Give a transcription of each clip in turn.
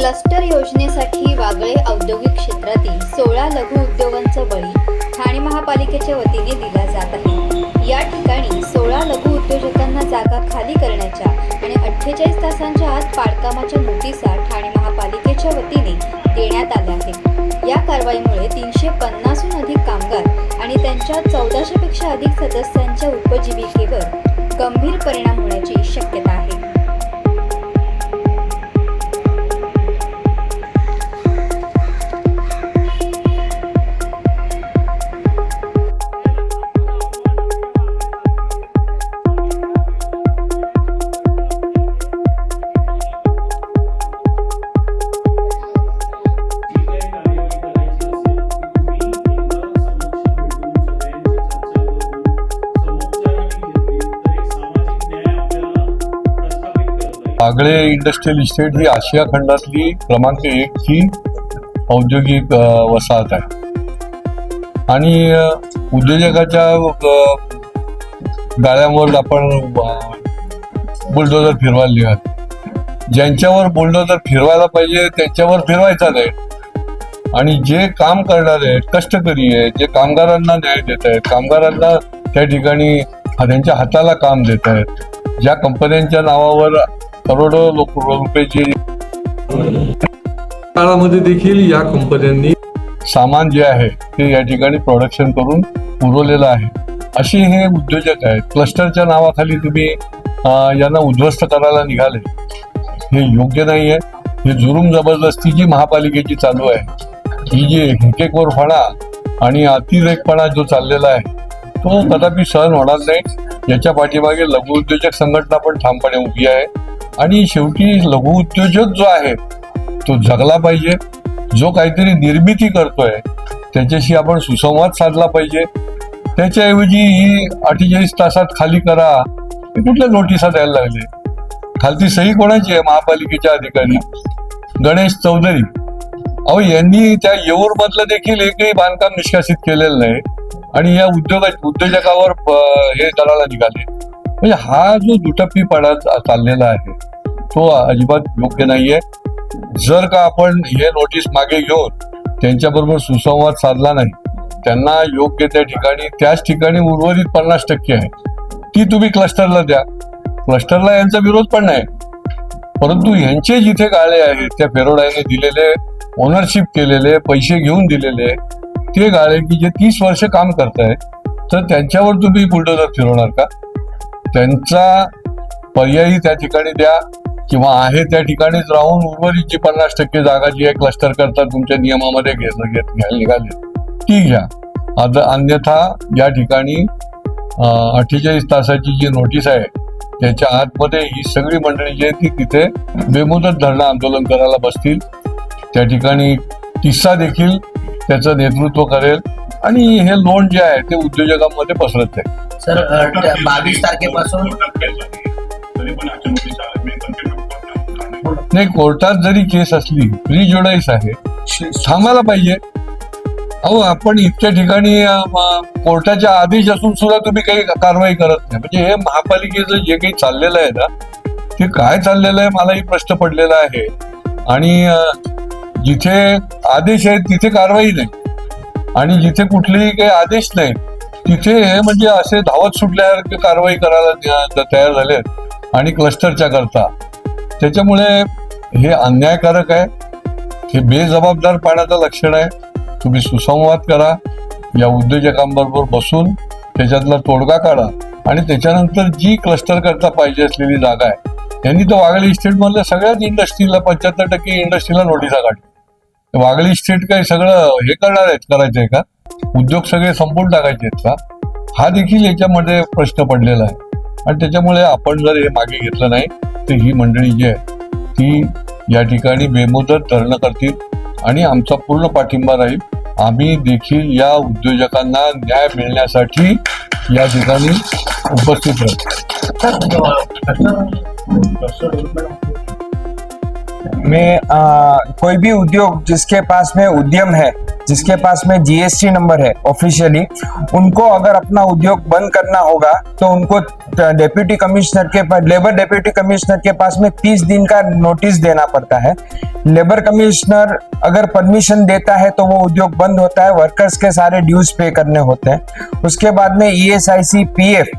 Cluster योजनेसाठी वागळे औद्योगिक क्षेत्रातील 16 लघु उद्योगांचा बळी ठाणे महापालिकेच्या वतीने दिला जात आहे। या ठिकाणी 16 लघु उद्योजकांना जागा खाली करण्याच्या आणि 48 तासांच्या आत पाडकामाच्या नोटिसा ठाणे महापालिकेच्या वतीने देण्यात आल्या आहेत। या कारवाईमुळे 350हून अधिक कामगार आणि त्यांच्या 1400 पेक्षा अधिक सदस्यांच्या उपजीविकेवर गंभीर परिणाम होण्याची शक्यता आहे। वागळे इंडस्ट्रियल इस्टेट ही आशिया खंडातली क्रमांक 1 ची औद्योगिक वसाहत आहे आणि उद्योजकाच्या गाड्यांवर आपण बुलडोजर फिरवायला निघाल। ज्यांच्यावर बुलडोजर फिरवायला पाहिजे त्यांच्यावर फिरवायचा नाही आणि जे काम करणारे आहेत, कष्टकरी आहेत, जे कामगारांना न्याय देत आहेत, कामगारांना त्या ठिकाणी त्यांच्या हाताला काम देत आहेत, ज्या कंपन्यांच्या नावावर करोडो रुपयाची काळामध्ये देखील या कंपन्यांनी सामान जे आहे ते या ठिकाणी प्रोडक्शन करून पुरवलेलं आहे। असे हे उद्योजक आहेत। क्लस्टरच्या नावाखाली तुम्ही यांना उद्ध्वस्त करायला निघाले, हे योग्य नाही आहे। हे जुलूम जबरदस्ती जी महापालिकेची चालू आहे, ही जी हेकेखोरपणा आणि अतिरेकपणा जो चाललेला आहे तो कदापि सहन होणार नाही। याच्या पाठीमागे लघु उद्योजक संघटना पण ठामपणे उभी आहे आणि शेवटी लघु उद्योजक जो आहे तो जगला पाहिजे। जो काहीतरी निर्मिती करतोय त्याच्याशी आपण सुसंवाद साधला पाहिजे। त्याच्याऐवजी ही 48 तासात खाली करा, हे कुठल्या नोटिसा द्यायला लागले? खालती सही कोणाची आहे? महापालिकेच्या अधिकारी गणेश चौधरी। अहो, यांनी त्या येऊर मधलं देखील एकही बांधकाम निष्कासित केलेलं नाही आणि या उद्योजकावर हे करायला निघाले। म्हणजे हा जो दुटप्पीपणा चाललेला आहे तो अजिबात योग्य नाहीये। जर का आपण हे नोटीस मागे घेऊन त्यांच्याबरोबर सुसंवाद साधला नाही, त्यांना योग्य त्या ठिकाणी त्याच ठिकाणी उर्वरित 50% आहे ती तुम्ही क्लस्टरला द्या। क्लस्टरला यांचा विरोध पण नाही, परंतु यांचे जिथे गाळे आहेत त्या फेरोडाने दिलेले, ओनरशिप केलेले, पैसे घेऊन दिलेले ते गाळे की जे 30 वर्ष काम करतायत, तर त्यांच्यावर तुम्ही बुलडोजर फिरवणार का? त्यांचा पर्यायी त्या ठिकाणी द्या किंवा आहे त्या ठिकाणीच राहून उर्वरित जी 50% जागा जी आहे क्लस्टर करता तुमच्या नियमामध्ये घ्यायला निघाले ती घ्या। अन्यथा या ठिकाणी 48 तासाची जी नोटीस आहे त्याच्या आतमध्ये ही सगळी मंडळी जी आहे ती तिथे बेमुदत धरणं आंदोलन करायला बसतील। त्या ठिकाणी किस्सा देखील त्याचं नेतृत्व करेल आणि हे लोन जे आहे ते उद्योजकांमध्ये पसरत आहे। सर 22 तारखेपासून नाही, कोर्टात जरी केस असली प्री ज्युडाईस आहे, थांबायला पाहिजे। अहो, आपण इतक्या ठिकाणी कोर्टाच्या आदेश असून सुद्धा तुम्ही काही कारवाई करत नाही, म्हणजे हे महापालिकेचं जे काही चाललेलं आहे ना ते काय चाललेलं आहे मलाही प्रश्न पडलेला आहे। आणि जिथे आदेश आहेत तिथे कारवाई नाही आणि जिथे कुठलेही काही आदेश नाही तिथे म्हणजे असे धावत सुटल्यासारखे कारवाई करायला तयार झालेत आणि क्लस्टरच्या करता। त्याच्यामुळे हे अन्यायकारक आहे, हे बेजबाबदारपणाचं लक्षण आहे। तुम्ही सुसंवाद करा, या उद्योजकांबरोबर बसून त्याच्यातला तोडगा काढा आणि त्याच्यानंतर जी क्लस्टर करता पाहिजे असलेली जागा आहे त्यांनी तर वागळे इस्टेट मधल्या सगळ्याच इंडस्ट्रीला 75% इंडस्ट्रीला नोटिसा काढली। वागळे इस्टेट काही सगळं हे करणार आहेत, करायचंय का? उद्योग सगळे संपवून टाकायचे आहेत का? हा देखील याच्यामध्ये प्रश्न पडलेला आहे आणि त्याच्यामुळे आपण जर हे मागे घेतलं नाही तर ही मंडळी जी आहे ती या ठिकाणी बेमुदत धरणं करतील आणि आमचा पूर्ण पाठिंबा राहील। आम्ही देखील या उद्योजकांना न्याय मिळण्यासाठी या ठिकाणी उपस्थित राहू। मैं कोई भी उद्योग जिसके पास में उद्यम है, जिसके पास में जीएसटी नंबर है ऑफिशियली, उनको अगर अपना उद्योग बंद करना होगा तो उनको डेप्यूटी कमिश्नर के पास, लेबर डेप्यूटी कमिश्नर के पास में 30 दिन का नोटिस देना पड़ता है। लेबर कमिश्नर अगर परमिशन देता है तो वो उद्योग बंद होता है, वर्कर्स के सारे ड्यूज पे करने होते हैं। उसके बाद में ईएसआईसी, पीएफ,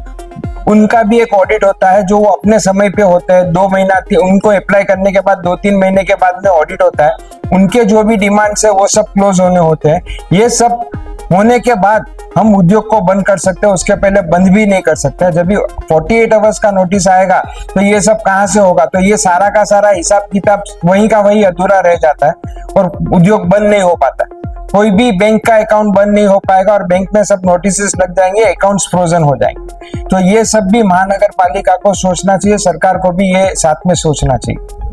उनका भी एक ऑडिट होता है जो वो अपने समय पे होता है। 2 महीना उनको अप्लाई करने के बाद 2-3 महीने के बाद में ऑडिट होता है। उनके जो भी डिमांड्स है वो सब क्लोज होने होते हैं। ये सब होने के बाद हम उद्योग को बंद कर सकते हैं, उसके पहले बंद भी नहीं कर सकते। जब भी 48 आवर्स का नोटिस आएगा तो ये सब कहाँ से होगा, तो ये सारा का सारा हिसाब किताब वहीं का वहीं अधूरा रह जाता है और उद्योग बंद नहीं हो पाता। कोई भी बैंक का अकाउंट बंद नहीं हो पाएगा और बैंक में सब नोटिस लग जाएंगे, अकाउंट्स फ्रोजन हो जाएंगे। तो ये सब भी महानगर पालिका को सोचना चाहिए, सरकार को भी ये साथ में सोचना चाहिए।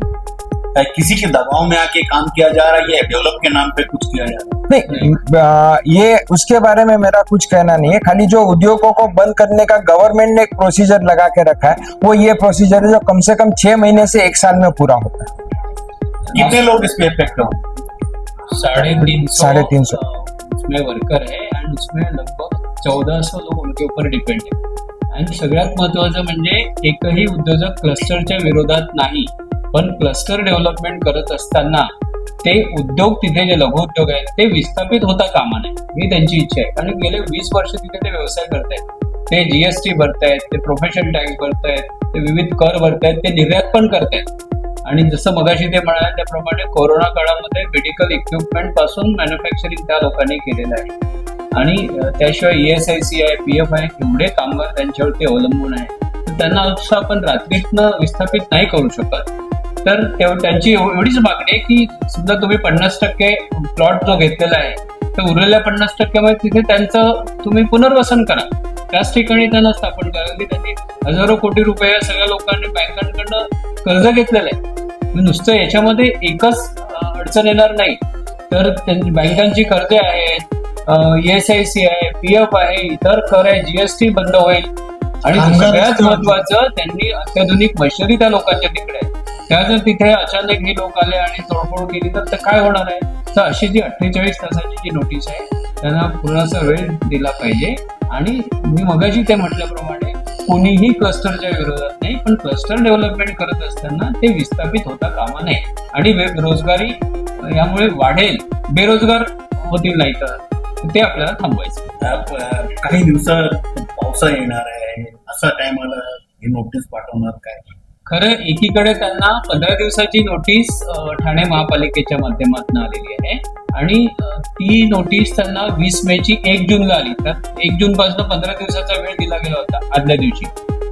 किसी के दबाव में आके काम किया जा रहा है या डेवलप के नाम पे कुछ किया जा रहा है? नहीं, ये उसके बारे में मेरा कुछ कहना नहीं है। खाली जो उद्योगों को बंद करने का गवर्नमेंट ने एक प्रोसीजर लगा के रखा है, वो ये प्रोसीजर है जो कम से कम 6 महीने से 1 साल में पूरा होता है। कितने लोग इस पे इफेक्ट हो? 350 उसमें वर्कर है आणि उसमें लगभग 1400 लोग उनके ऊपर डिपेंड आहे। आणि सगळ्यात महत्वाचं म्हणजे एकही उद्योजक क्लस्टरच्या विरोधात नाही, पण क्लस्टर डेव्हलपमेंट करत असताना ते उद्योग, तिथे जे लघु उद्योग आहेत ते विस्थापित होता कामा नये, ही त्यांची इच्छा आहे। कारण गेले 20 वर्ष तिथे ते व्यवसाय करतायत, ते जीएसटी भरतायत, ते प्रोफेशन टॅक्स भरतायत, ते विविध कर भरतायत, ते निर्यात पण करतायत। आणि जसं मगाशी ते म्हणाले त्याप्रमाणे कोरोना काळामध्ये मेडिकल इक्विपमेंट पासून मॅन्युफॅक्चरिंग त्या लोकांनी केलेलं आहे। आणि त्याशिवाय ईएसआयसी आहे, पीएफ आहे, एवढे कामगार त्यांच्यावरती अवलंबून आहे, तर त्यांना असं आपण रात्रीतनं विस्थापित नाही करू शकत। तर त्यांची एवढीच मागणी आहे की समजा तुम्ही 50% प्लॉट जो घेतलेला आहे तर उरलेल्या 50% मध्ये तिथे त्यांचं तुम्ही पुनर्वसन करा, त्याच ठिकाणी त्यांना स्थापन करा। की त्यांनी हजारो कोटी रुपये या सगळ्या लोकांनी बँकांकडनं कर्ज घेतलेलं आहे। नुसतं याच्यामध्ये एकच अडचण येणार नाही, तर बँकांची कर्जे आहेत, ईएसआयसी आहे, पीएफ आहे, इतर कर आहे, जीएसटी बंद होईल। आणि सगळ्यात महत्वाचं, त्यांनी अत्याधुनिक मशिनरी त्या लोकांच्या तिकडे आहे, त्या जर तिथे अचानक हे लोक आले आणि तोडफोड केली तर काय होणार आहे? तर अशी जी 48 तासाची जी नोटीस आहे त्यांना पुरेसा वेळ दिला पाहिजे। आणि मी मगाशी ते म्हटल्याप्रमाणे कोणीही क्लस्टरच्या विरोधात नाही, पण क्लस्टर डेव्हलपमेंट करत असताना ते विस्थापित होता कामा नये। आणि रोजगारी यामुळे वाढेल, बेरोजगार होतील नाही तर ते आपल्याला थांबवायचं। काही दिवसात पावसा येणार आहे, असा टायमाला ही नोटीस पाठवणार काय? खरं एकीकडे त्यांना 15 दिवसाची नोटीस ठाणे महापालिकेच्या माध्यमातून आलेली आहे आणि ती नोटीस त्यांना 20 मेची 1 जूनला आली, तर 1 जून पासून 15 दिवसाचा वेळ दिला गेला होता आदल्या दिवशी।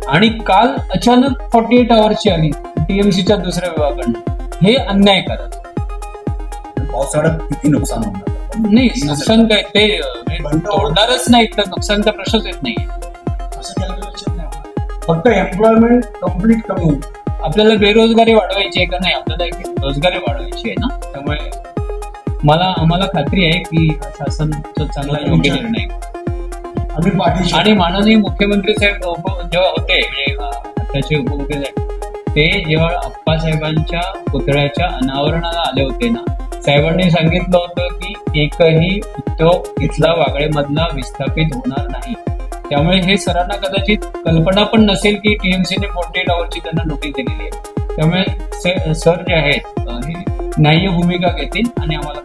आणि काल अचानक 48 आवर्सची आली टीएमसीच्या दुसऱ्या विभागाकडनं। हे अन्याय करत पावसाळ्यात किती नुकसान होणार? नाही, नुकसान काय ते तोडणारच नाही तर नुकसानचा प्रश्नच येत नाही। फक्त एम्प्लॉयमेंट कम्प्लीट कमी होईल। आपल्याला बेरोजगारी वाढवायची आहे का नाही? आपल्याला रोजगारी वाढवायची आहे ना, त्यामुळे आम्हाला खात्री आहे की शासनचा चांगला योग्य निर्णय आम्ही पाठीशी। आणि माननीय मुख्यमंत्री साहेब जेव्हा होते, म्हणजे आताचे उपमुख्यमंत्री साहेब, ते जेव्हा आप्पासाहेबांच्या पुतळ्याच्या अनावरणाला आले होते ना, साहेबांनी सांगितलं होतं की एकही उद्योग इथला वागळेमधला विस्थापित होणार नाही। त्यामुळे हे सरांना कदाचित कल्पना पण नसेल की टीएमसीने 48 आवर्सची त्यांना नोटीस दिलेली आहे। त्यामुळे सर जे आहेत ही न्याय्य भूमिका घेतील आणि आम्हाला